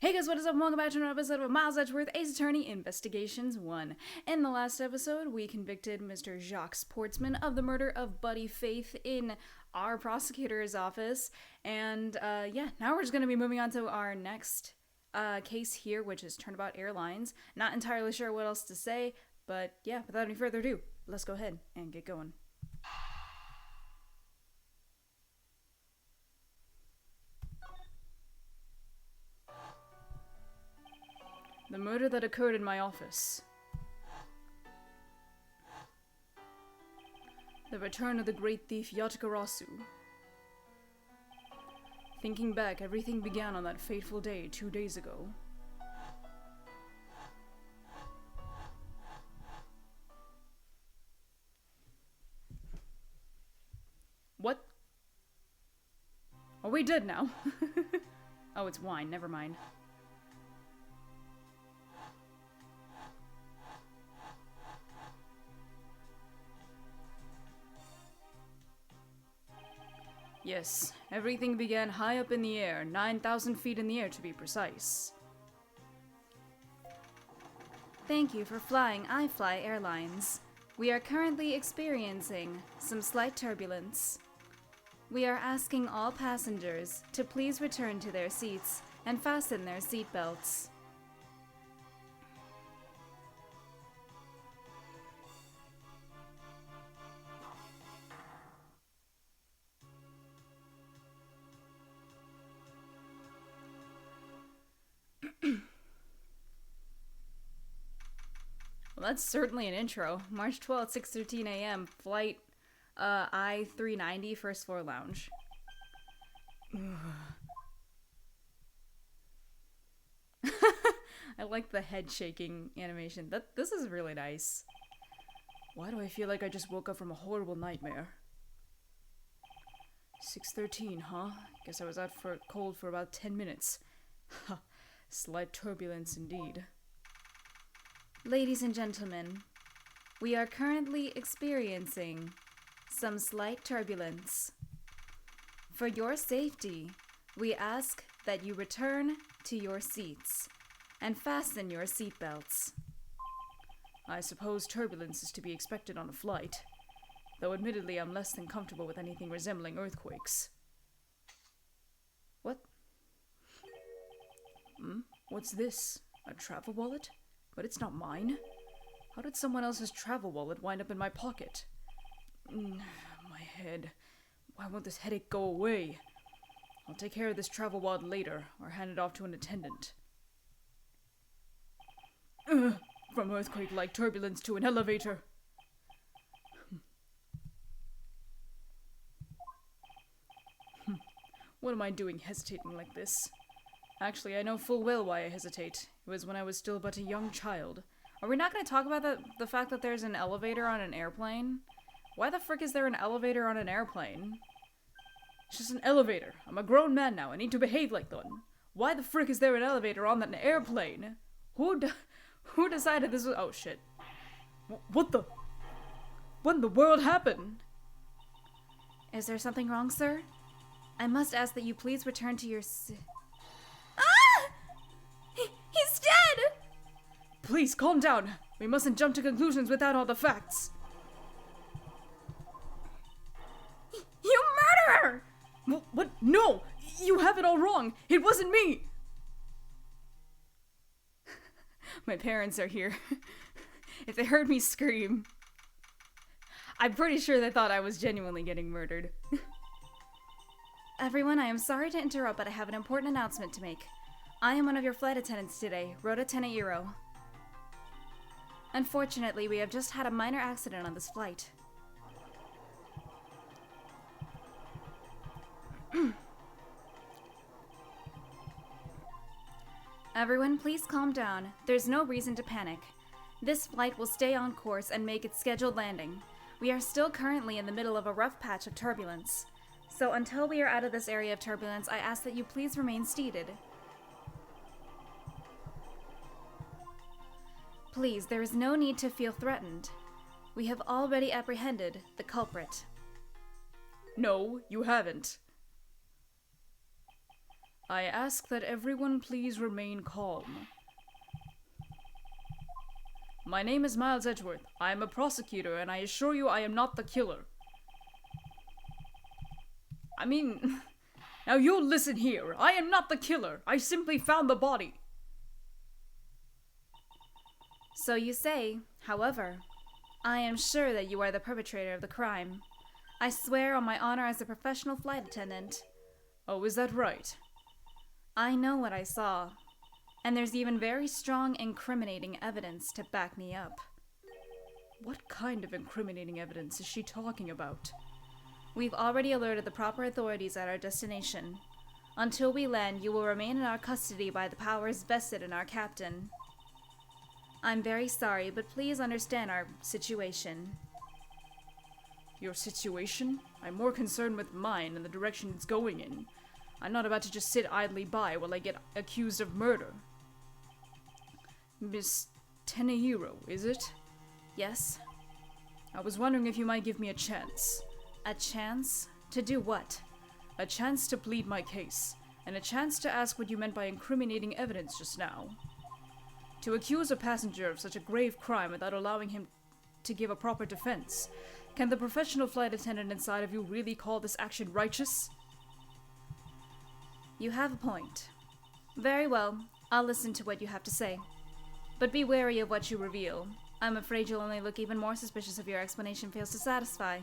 Hey guys, what is up? Welcome back to another episode of Miles Edgeworth, Ace Attorney Investigations 1. In the last episode, we convicted Mr. Jacques Portsman of the murder of Buddy Faith in our prosecutor's office. And now we're just going to be moving on to our next case here, which is Turnabout Airlines. Not entirely sure what else to say, but yeah, without any further ado, let's go ahead and get going. The murder that occurred in my office. The return of the great thief Yatakarasu. Thinking back, everything began on that fateful day 2 days ago. What? Are we dead now? Oh, it's wine, never mind. Yes, everything began high up in the air, 9,000 feet in the air to be precise. Thank you for flying iFly Airlines. We are currently experiencing some slight turbulence. We are asking all passengers to please return to their seats and fasten their seatbelts. Well, that's certainly an intro. March 12th, 6:13 a.m. Flight I-390, first floor lounge. I like the head shaking animation. This is really nice. Why do I feel like I just woke up from a horrible nightmare? 6:13, huh? Guess I was out for cold for about 10 minutes. Ha, slight turbulence indeed. Ladies and gentlemen, we are currently experiencing some slight turbulence. For your safety, we ask that you return to your seats and fasten your seatbelts. I suppose turbulence is to be expected on a flight, though admittedly I'm less than comfortable with anything resembling earthquakes. What? What's this? A travel wallet? But it's not mine. How did someone else's travel wallet wind up in my pocket? My head. Why won't this headache go away? I'll take care of this travel wallet later, or hand it off to an attendant. From earthquake-like turbulence to an elevator. What am I doing hesitating like this? Actually, I know full well why I hesitate. It was when I was still but a young child. Are we not going to talk about the fact that there's an elevator on an airplane? Why the frick is there an elevator on an airplane? It's just an elevator. I'm a grown man now. I need to behave like one. Why the frick is there an elevator on an airplane? Who decided this was— oh shit. What in the world happened? Is there something wrong, sir? I must ask that you please return to your He's dead! Please, calm down. We mustn't jump to conclusions without all the facts. You murderer! What? No! You have it all wrong! It wasn't me! My parents are here. If they heard me scream, I'm pretty sure they thought I was genuinely getting murdered. Everyone, I am sorry to interrupt, but I have an important announcement to make. I am one of your flight attendants today, Rota Tenairo. Unfortunately, we have just had a minor accident on this flight. Everyone, please calm down. There's no reason to panic. This flight will stay on course and make its scheduled landing. We are still currently in the middle of a rough patch of turbulence. So until we are out of this area of turbulence, I ask that you please remain seated. Please, there is no need to feel threatened. We have already apprehended the culprit. No, you haven't. I ask that everyone please remain calm. My name is Miles Edgeworth. I am a prosecutor, and I assure you I am not the killer. I mean, now you listen here. I am not the killer. I simply found the body. So you say. However, I am sure that you are the perpetrator of the crime. I swear on my honor as a professional flight attendant. Oh, is that right? I know what I saw. And there's even very strong incriminating evidence to back me up. What kind of incriminating evidence is she talking about? We've already alerted the proper authorities at our destination. Until we land, you will remain in our custody by the powers vested in our captain. I'm very sorry, but please understand our situation. Your situation? I'm more concerned with mine and the direction it's going in. I'm not about to just sit idly by while I get accused of murder. Miss Tenehiro, is it? Yes? I was wondering if you might give me a chance. A chance? To do what? A chance to plead my case, and a chance to ask what you meant by incriminating evidence just now. To accuse a passenger of such a grave crime without allowing him to give a proper defense. Can the professional flight attendant inside of you really call this action righteous? You have a point. Very well, I'll listen to what you have to say. But be wary of what you reveal. I'm afraid you'll only look even more suspicious if your explanation fails to satisfy.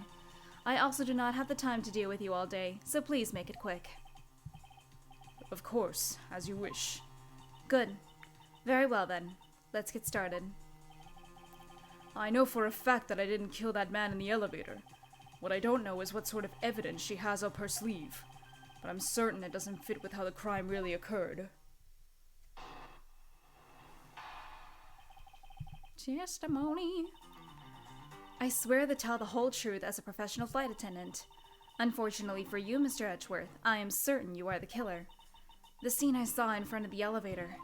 I also do not have the time to deal with you all day, so please make it quick. Of course, as you wish. Good. Very well then. Let's get started. I know for a fact that I didn't kill that man in the elevator. What I don't know is what sort of evidence she has up her sleeve. But I'm certain it doesn't fit with how the crime really occurred. Testimony. I swear to tell the whole truth as a professional flight attendant. Unfortunately for you, Mr. Edgeworth, I am certain you are the killer. The scene I saw in front of the elevator.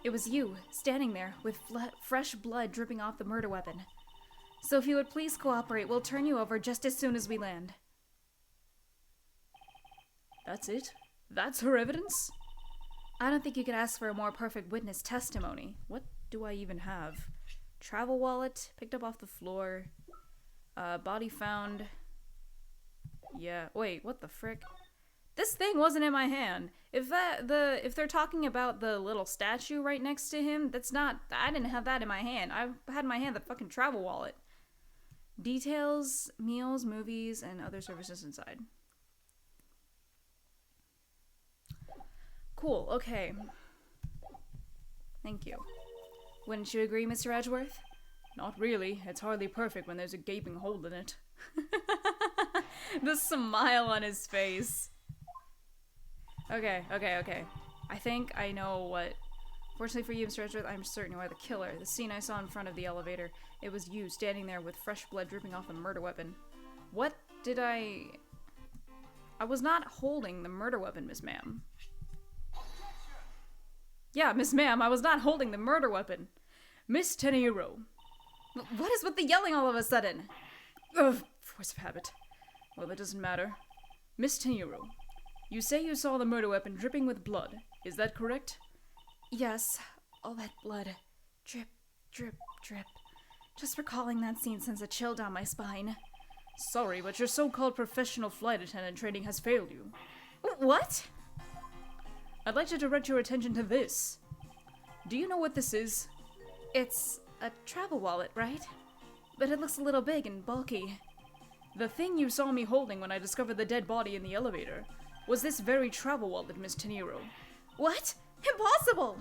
It was you, standing there, with fresh blood dripping off the murder weapon. So if you would please cooperate, we'll turn you over just as soon as we land. That's it? That's her evidence? I don't think you could ask for a more perfect witness testimony. What do I even have? Travel wallet, picked up off the floor. Body found. Yeah, wait, what the frick? This thing wasn't in my hand. If they're talking about the little statue right next to him, that's not. I didn't have that in my hand. I had in my hand the fucking travel wallet. Details, meals, movies, and other services inside. Cool, okay. Thank you. Wouldn't you agree, Mr. Edgeworth? Not really. It's hardly perfect when there's a gaping hole in it. The smile on his face. Okay. I think I know what... Fortunately for you, Mr. Edgeworth, I'm certain you are the killer. The scene I saw in front of the elevator, it was you standing there with fresh blood dripping off the murder weapon. What did I was not holding the murder weapon, Miss Ma'am. Yeah, Miss Ma'am, I was not holding the murder weapon. Miss Tenehiro. What is with the yelling all of a sudden? Ugh, force of habit. Well, that doesn't matter. Miss Tenehiro, you say you saw the murder weapon dripping with blood. Is that correct? Yes, all that blood. Drip, drip, drip. Just recalling that scene sends a chill down my spine. Sorry, but your so-called professional flight attendant training has failed you. What? I'd like to direct your attention to this. Do you know what this is? It's a travel wallet, right? But it looks a little big and bulky. The thing you saw me holding when I discovered the dead body in the elevator was this very travel wallet, Miss Tenehiro. What? Impossible!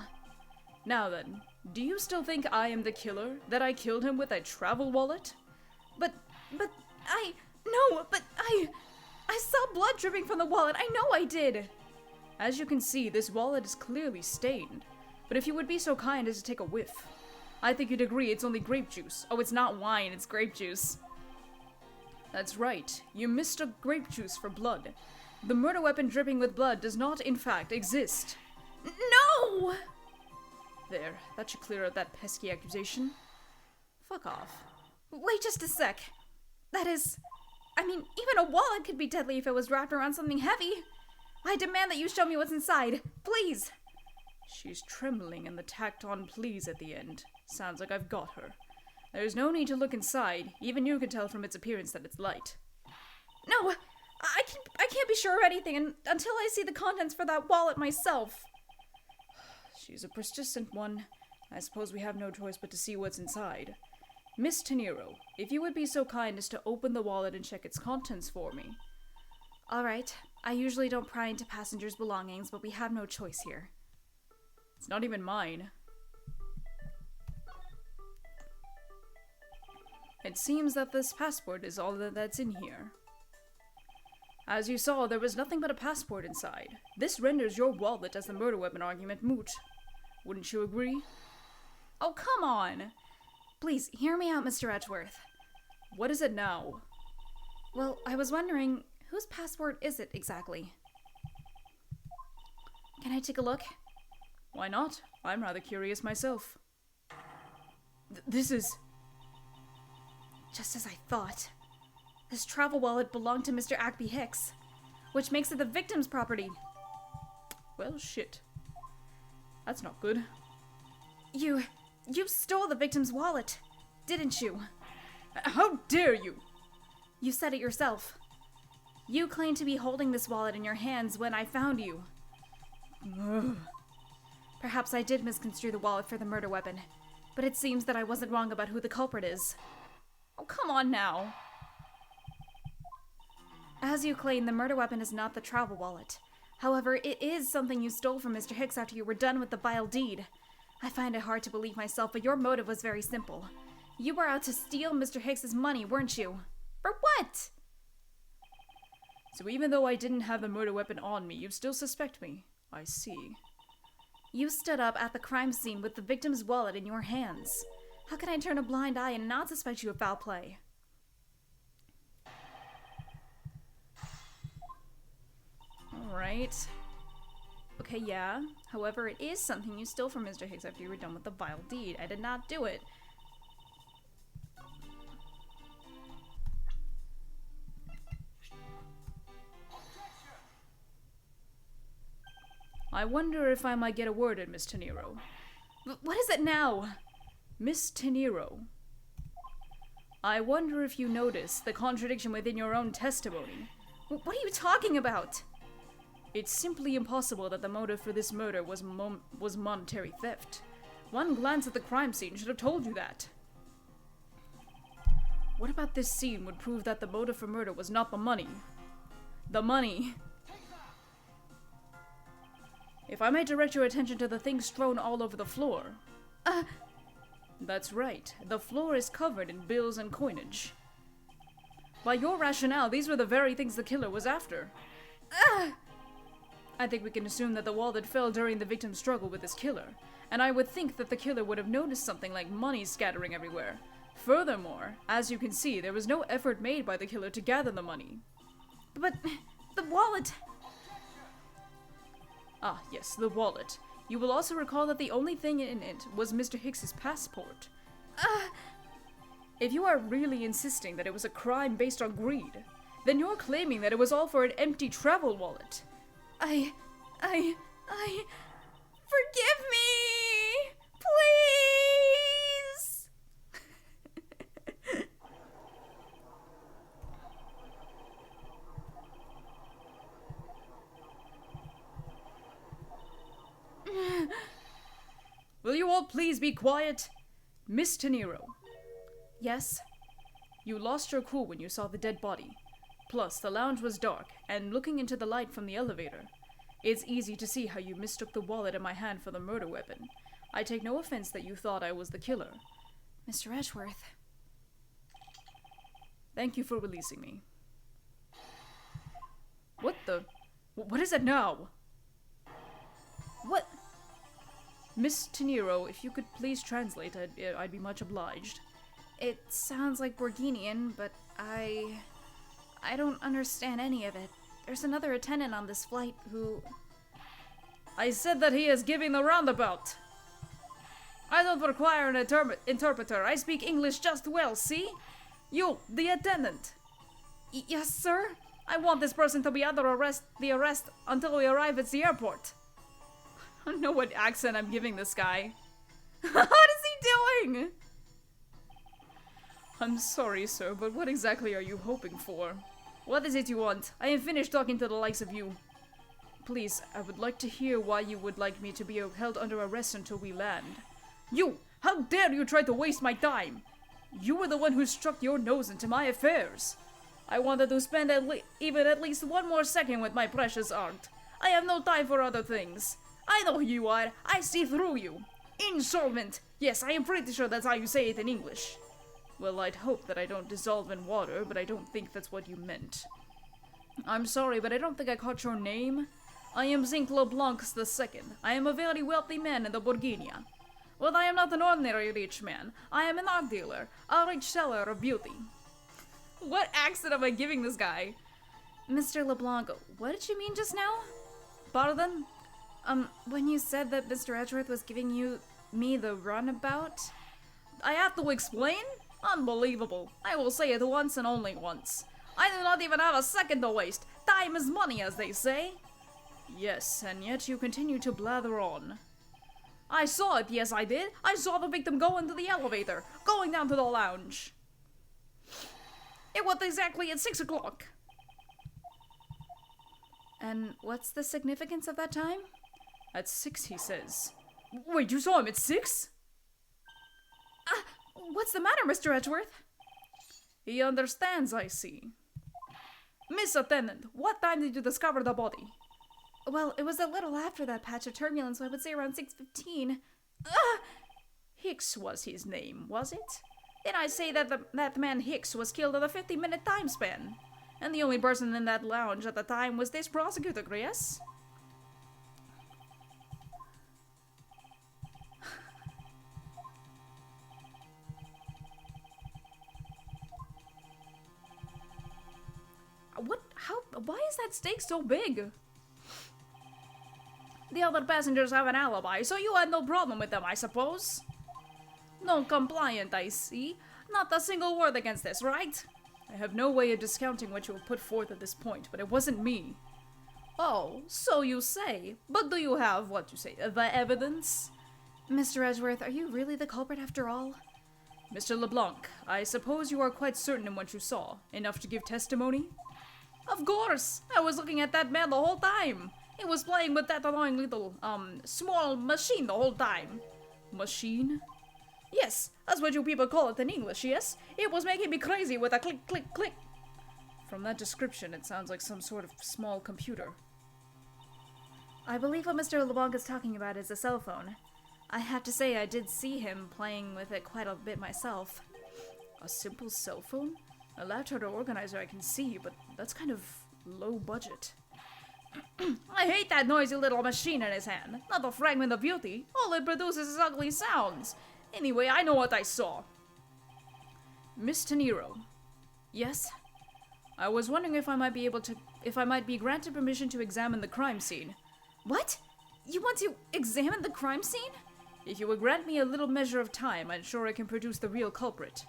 Now then, do you still think I am the killer? That I killed him with a travel wallet? But I saw blood dripping from the wallet. I know I did. As you can see, this wallet is clearly stained. But if you would be so kind as to take a whiff, I think you'd agree it's only grape juice. Oh, it's not wine, it's grape juice. That's right. You mistook grape juice for blood. The murder weapon dripping with blood does not, in fact, exist. No! There, that should clear up that pesky accusation. Fuck off. Wait just a sec. That is... I mean, even a wallet could be deadly if it was wrapped around something heavy. I demand that you show me what's inside. Please. She's trembling and the tacked on please at the end. Sounds like I've got her. There's no need to look inside. Even you can tell from its appearance that it's light. No, I can't be sure of anything until I see the contents for that wallet myself. She's a persistent one. I suppose we have no choice but to see what's inside. Miss Teniro, if you would be so kind as to open the wallet and check its contents for me. All right. I usually don't pry into passengers' belongings, but we have no choice here. It's not even mine. It seems that this passport is all that's in here. As you saw, there was nothing but a passport inside. This renders your wallet as the murder weapon argument moot. Wouldn't you agree? Oh, come on! Please, hear me out, Mr. Edgeworth. What is it now? Well, I was wondering, whose passport is it exactly? Can I take a look? Why not? I'm rather curious myself. This is... Just as I thought. This travel wallet belonged to Mr. Agby Hicks, which makes it the victim's property. Well, shit. That's not good. You stole the victim's wallet, didn't you? How dare you? You said it yourself. You claimed to be holding this wallet in your hands when I found you. Ugh. Perhaps I did misconstrue the wallet for the murder weapon, but it seems that I wasn't wrong about who the culprit is. Oh, come on now. As you claim, the murder weapon is not the travel wallet. However, it is something you stole from Mr. Hicks after you were done with the vile deed. I find it hard to believe myself, but your motive was very simple. You were out to steal Mr. Hicks's money, weren't you? For what? So even though I didn't have the murder weapon on me, you still suspect me. I see. You stood up at the crime scene with the victim's wallet in your hands. How can I turn a blind eye and not suspect you of foul play? Alright. Okay, yeah. However, it is something you stole from Mr. Hicks after you were done with the vile deed. I did not do it. I wonder if I might get a word in, Miss Teniro. What is it now? Miss Teniro. I wonder if you notice the contradiction within your own testimony. What are you talking about? It's simply impossible that the motive for this murder was monetary theft. One glance at the crime scene should have told you that. What about this scene would prove that the motive for murder was not the money? The money. If I may direct your attention to the things strewn all over the floor. That's right. The floor is covered in bills and coinage. By your rationale, these were the very things the killer was after. I think we can assume that the wallet fell during the victim's struggle with his killer, and I would think that the killer would have noticed something like money scattering everywhere. Furthermore, as you can see, there was no effort made by the killer to gather the money. But the wallet... Ah, yes, the wallet. You will also recall that the only thing in it was Mr. Hicks's passport. If you are really insisting that it was a crime based on greed, then you're claiming that it was all for an empty travel wallet. I... Forgive me! Please! Will you all please be quiet? Miss Teniro. Yes? You lost your cool when you saw the dead body. Plus, the lounge was dark, and looking into the light from the elevator, it's easy to see how you mistook the wallet in my hand for the murder weapon. I take no offense that you thought I was the killer. Mr. Edgeworth. Thank you for releasing me. What the... What is it now? What? Miss Teniro, if you could please translate, I'd be much obliged. It sounds like Borginian, but I don't understand any of it. There's another attendant on this flight who... I said that he is giving the roundabout. I don't require an interpreter. I speak English just well, see? You, the attendant. Yes, sir? I want this person to be under the arrest until we arrive at the airport. I don't know what accent I'm giving this guy. What is he doing? I'm sorry, sir, but what exactly are you hoping for? What is it you want? I am finished talking to the likes of you. Please, I would like to hear why you would like me to be held under arrest until we land. You! How dare you try to waste my time? You were the one who struck your nose into my affairs. I wanted to spend at least one more second with my precious aunt. I have no time for other things. I know who you are. I see through you. Insolvent. Yes, I am pretty sure that's how you say it in English. Well, I'd hope that I don't dissolve in water, but I don't think that's what you meant. I'm sorry, but I don't think I caught your name. I am Zinc LeBlanc II. I am a very wealthy man in the Bourguignon. But I am not an ordinary rich man. I am an art dealer, a rich seller of beauty. What accent am I giving this guy? Mr. LeBlanc, what did you mean just now? Pardon? When you said that Mr. Edgeworth was giving me the runabout? I have to explain? Unbelievable. I will say it once and only once. I do not even have a second to waste. Time is money, as they say. Yes, and yet you continue to blather on. I saw it, yes I did. I saw the victim go into the elevator, going down to the lounge. It was exactly at 6 o'clock. And what's the significance of that time? At 6, he says. Wait, you saw him at 6? What's the matter, Mr. Edgeworth? He understands, I see. Miss Attendant, what time did you discover the body? Well, it was a little after that patch of turbulence, so I would say around 6:15. Hicks was his name, was it? Then I say that that man Hicks was killed in a 50-minute time span. And the only person in that lounge at the time was this prosecutor, yes? Why is that stake so big? The other passengers have an alibi, so you had no problem with them, I suppose? Non-compliant, I see. Not a single word against this, right? I have no way of discounting what you have put forth at this point, but it wasn't me. Oh, so you say. But do you have, what you say, the evidence? Mr. Edgeworth, are you really the culprit after all? Mr. LeBlanc, I suppose you are quite certain in what you saw, enough to give testimony? Of course! I was looking at that man the whole time! He was playing with that annoying little, small machine the whole time. Machine? Yes, that's what you people call it in English, yes? It was making me crazy with a click, click, click. From that description, it sounds like some sort of small computer. I believe what Mr. LeBlanc is talking about is a cell phone. I have to say I did see him playing with it quite a bit myself. A simple cell phone? A laptop organizer I can see, but that's kind of low budget. I hate that noisy little machine in his hand. Not a fragment of beauty. All it produces is ugly sounds. Anyway, I know what I saw. Miss Teniro. Yes? I was wondering if I might be granted permission to examine the crime scene. What? You want to examine the crime scene? If you would grant me a little measure of time, I'm sure I can produce the real culprit.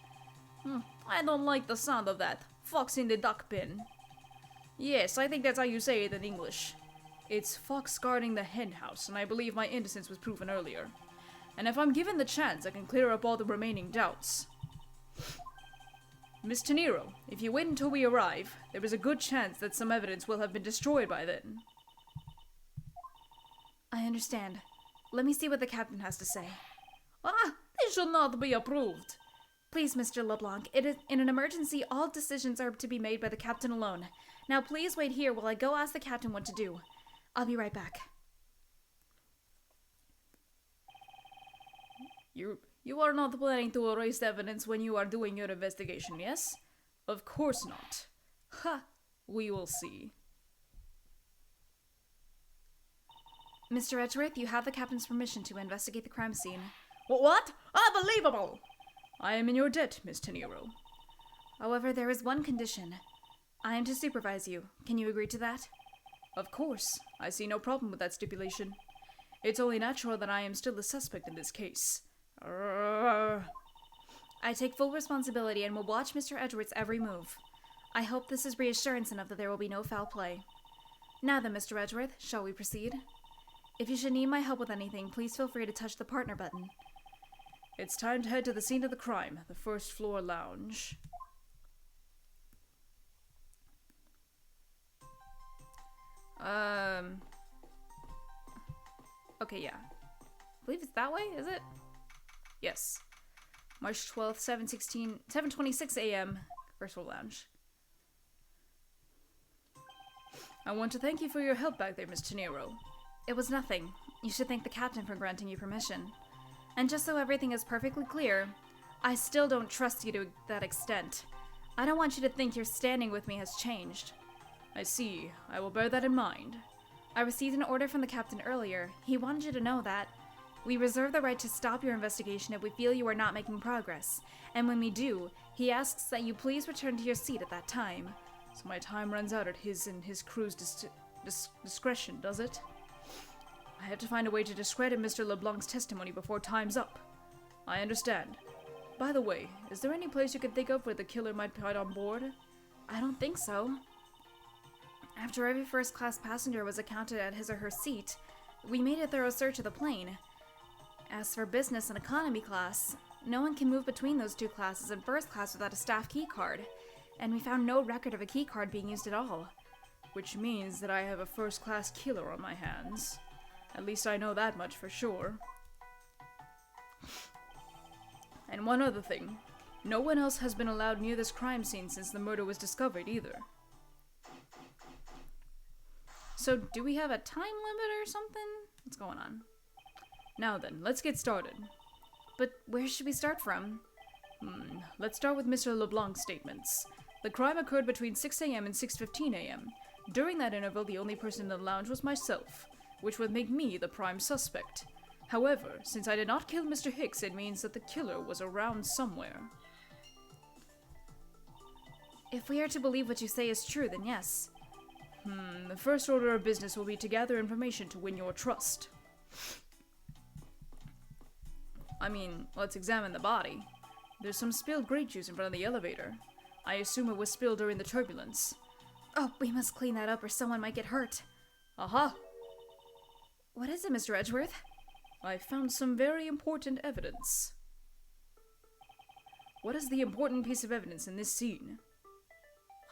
I don't like the sound of that. Fox in the duck bin. Yes, I think that's how you say it in English. It's fox guarding the hen house, and I believe my innocence was proven earlier. And if I'm given the chance, I can clear up all the remaining doubts. Miss Teniro, if you wait until we arrive, there is a good chance that some evidence will have been destroyed by then. I understand. Let me see what the captain has to say. This should not be approved. Please, Mr. LeBlanc, in an emergency, all decisions are to be made by the captain alone. Now please wait here while I go ask the captain what to do. I'll be right back. You are not planning to erase evidence when you are doing your investigation, yes? Of course not. Ha! We will see. Mr. Edgeworth, you have the captain's permission to investigate the crime scene. What? Unbelievable! I am in your debt, Miss Teniro. However, there is one condition. I am to supervise you. Can you agree to that? Of course. I see no problem with that stipulation. It's only natural that I am still a suspect in this case. I take full responsibility and will watch Mr. Edgeworth's every move. I hope this is reassurance enough that there will be no foul play. Now then, Mr. Edgeworth, shall we proceed? If you should need my help with anything, please feel free to touch the partner button. It's time to head to the scene of the crime, the first floor lounge. Okay, yeah. I believe it's that way, is it? Yes. March 12th, 7:26 a.m. First floor lounge. I want to thank you for your help back there, Miss Tenero. It was nothing. You should thank the captain for granting you permission. And just so everything is perfectly clear, I still don't trust you to that extent. I don't want you to think your standing with me has changed. I see. I will bear that in mind. I received an order from the captain earlier. He wanted you to know that we reserve the right to stop your investigation if we feel you are not making progress. And when we do, he asks that you please return to your seat at that time. So my time runs out at his and his crew's discretion, does it? I have to find a way to discredit Mr. LeBlanc's testimony before time's up. I understand. By the way, is there any place you can think of where the killer might hide on board? I don't think so. After every first-class passenger was accounted at his or her seat, we made a thorough search of the plane. As for business and economy class, no one can move between those two classes in first class without a staff key card, and we found no record of a key card being used at all. Which means that I have a first-class killer on my hands. At least I know that much for sure. And one other thing. No one else has been allowed near this crime scene since the murder was discovered either. So, do we have a time limit or something? What's going on? Now then, let's get started. But where should we start from? Let's start with Mr. LeBlanc's statements. The crime occurred between 6 a.m. and 6:15 a.m. During that interval, the only person in the lounge was myself, which would make me the prime suspect. However, since I did not kill Mr. Hicks, it means that the killer was around somewhere. If we are to believe what you say is true, then yes. The first order of business will be to gather information to win your trust. I mean, let's examine the body. There's some spilled grape juice in front of the elevator. I assume it was spilled during the turbulence. Oh, we must clean that up or someone might get hurt. Aha! What is it, Mr. Edgeworth? I found some very important evidence. What is the important piece of evidence in this scene?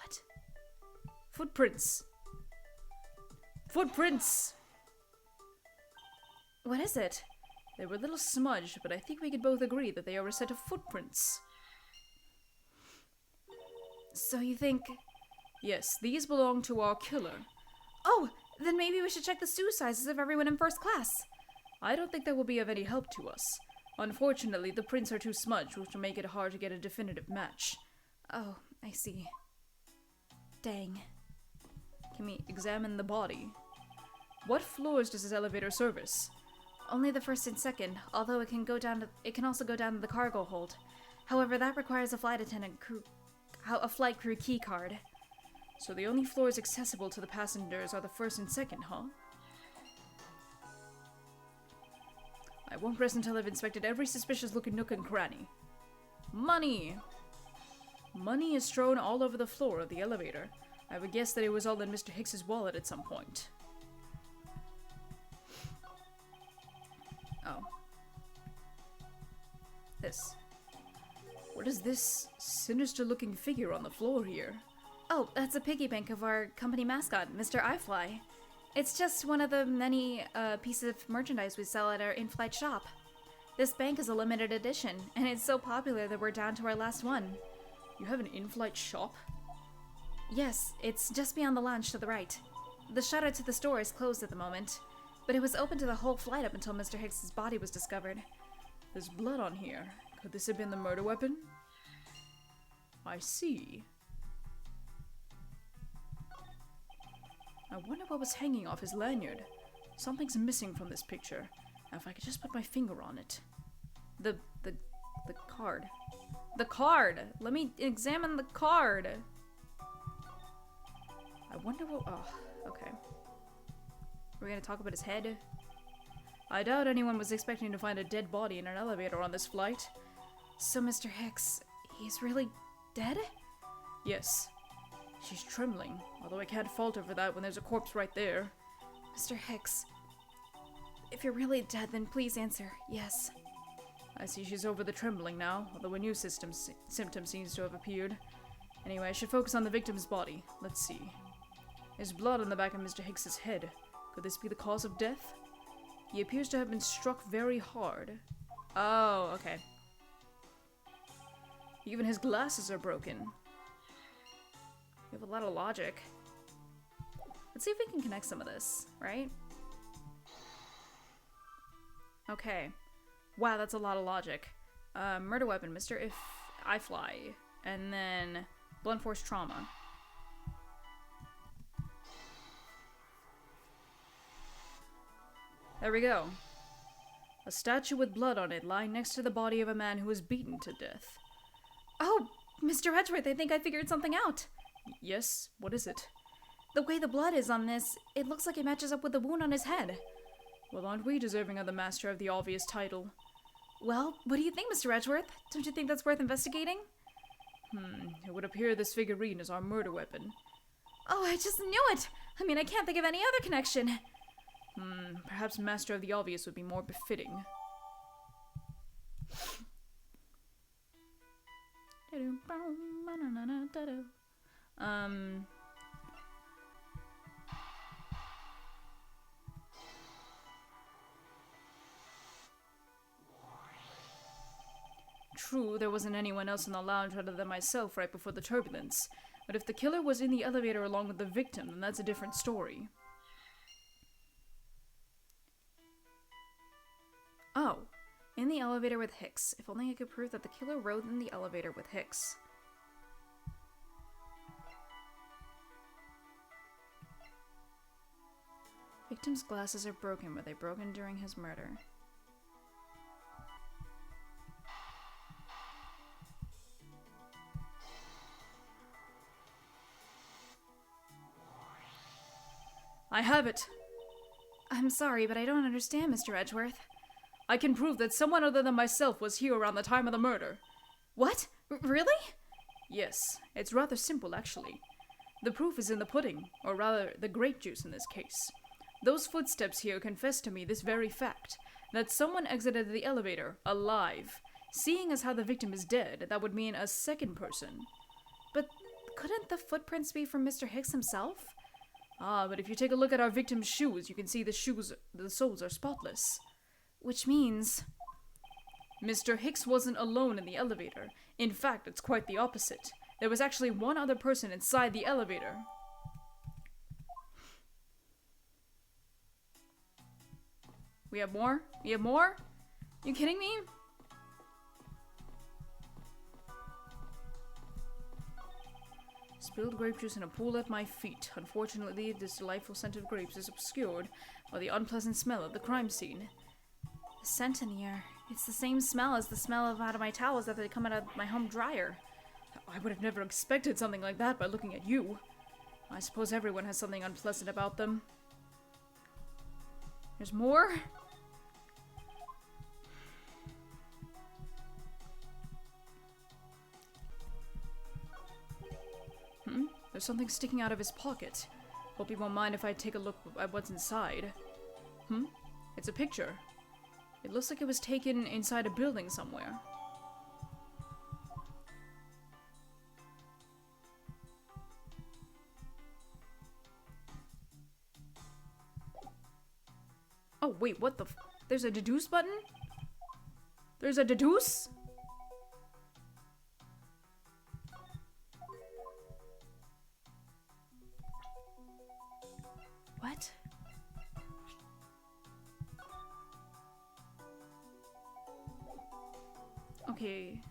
What? Footprints! Footprints! What is it? They were a little smudged, but I think we could both agree that they are a set of footprints. So you think... Yes, these belong to our killer. Oh, then maybe we should check the shoe sizes of everyone in first class. I don't think that will be of any help to us. Unfortunately, the prints are too smudged, which will make it hard to get a definitive match. Oh, I see. Dang. Can we examine the body? What floors does this elevator service? Only the first and second, although it can also go down to the cargo hold. However, that requires a flight crew key card. So the only floors accessible to the passengers are the first and second, huh? I won't rest until I've inspected every suspicious-looking nook and cranny. Money! Money is strewn all over the floor of the elevator. I would guess that it was all in Mr. Hicks's wallet at some point. Oh. This. What is this sinister-looking figure on the floor here? Oh, that's a piggy bank of our company mascot, Mr. iFly. It's just one of the many pieces of merchandise we sell at our in-flight shop. This bank is a limited edition, and it's so popular that we're down to our last one. You have an in-flight shop? Yes, it's just beyond the lounge to the right. The shutter to the store is closed at the moment, but it was open to the whole flight up until Mr. Hicks's body was discovered. There's blood on here. Could this have been the murder weapon? I see. I wonder what was hanging off his lanyard. Something's missing from this picture. And if I could just put my finger on it. The card. The card! Let me examine the card! I wonder what... Oh, okay. We're gonna talk about his head? I doubt anyone was expecting to find a dead body in an elevator on this flight. So Mr. Hicks, he's really dead? Yes. She's trembling, although I can't fault her for that when there's a corpse right there. Mr. Hicks, if you're really dead, then please answer yes. I see she's over the trembling now, although a new symptom seems to have appeared. Anyway, I should focus on the victim's body. Let's see. There's blood on the back of Mr. Hicks's head. Could this be the cause of death? He appears to have been struck very hard. Oh, okay. Even his glasses are broken. We have a lot of logic. Let's see if we can connect some of this, right? Okay. Wow, that's a lot of logic. Murder weapon, Mr. If I Fly. And then blunt force trauma. There we go. A statue with blood on it lying next to the body of a man who was beaten to death. Oh, Mr. Edgeworth, I think I figured something out. Yes? What is it? The way the blood is on this, it looks like it matches up with the wound on his head. Well, aren't we deserving of the master of the obvious title? Well, what do you think, Mr. Edgeworth? Don't you think that's worth investigating? It would appear this figurine is our murder weapon. Oh, I just knew it! I mean, I can't think of any other connection. Perhaps master of the obvious would be more befitting. True, there wasn't anyone else in the lounge other than myself right before the turbulence. But if the killer was in the elevator along with the victim, then that's a different story. Oh, in the elevator with Hicks. If only I could prove that the killer rode in the elevator with Hicks. Victim's glasses are broken. Were they broken during his murder? I have it! I'm sorry, but I don't understand, Mr. Edgeworth. I can prove that someone other than myself was here around the time of the murder. What? Really? Yes, it's rather simple, actually. The proof is in the pudding, or rather, the grape juice in this case. Those footsteps here confess to me this very fact, that someone exited the elevator, alive. Seeing as how the victim is dead, that would mean a second person. But couldn't the footprints be from Mr. Hicks himself? Ah, but if you take a look at our victim's shoes, you can see the soles are spotless. Which means... Mr. Hicks wasn't alone in the elevator. In fact, it's quite the opposite. There was actually one other person inside the elevator. We have more? We have more? You kidding me? Spilled grape juice in a pool at my feet. Unfortunately, this delightful scent of grapes is obscured by the unpleasant smell of the crime scene. The scent in the air. It's the same smell as the smell out of my towels that they come out of my home dryer. I would have never expected something like that by looking at you. I suppose everyone has something unpleasant about them. There's more? There's something sticking out of his pocket. Hope you won't mind if I take a look at what's inside. It's a picture. It looks like it was taken inside a building somewhere. Oh, wait, what the there's a deduce button? There's a deduce? What? Okay.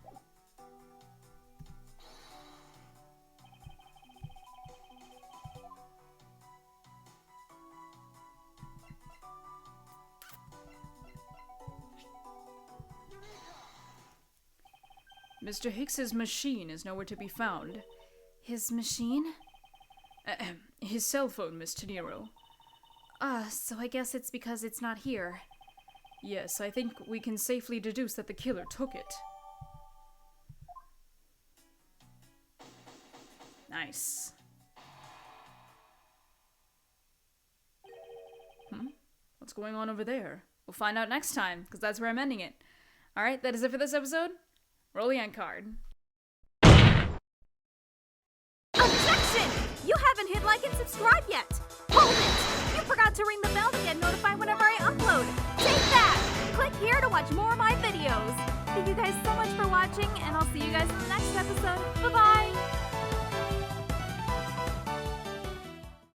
Mr. Hicks's machine is nowhere to be found. His machine? His cell phone, Miss Tenero. So I guess it's because it's not here. Yes, I think we can safely deduce that the killer took it. Nice. What's going on over there? We'll find out next time, because that's where I'm ending it. Alright, that is it for this episode. Roll the end card. Objection! You haven't hit like and subscribe yet! Hold it! You forgot to ring the bell to get notified whenever I upload! Take that! Click here to watch more of my videos! Thank you guys so much for watching, and I'll see you guys in the next episode. Bye-bye!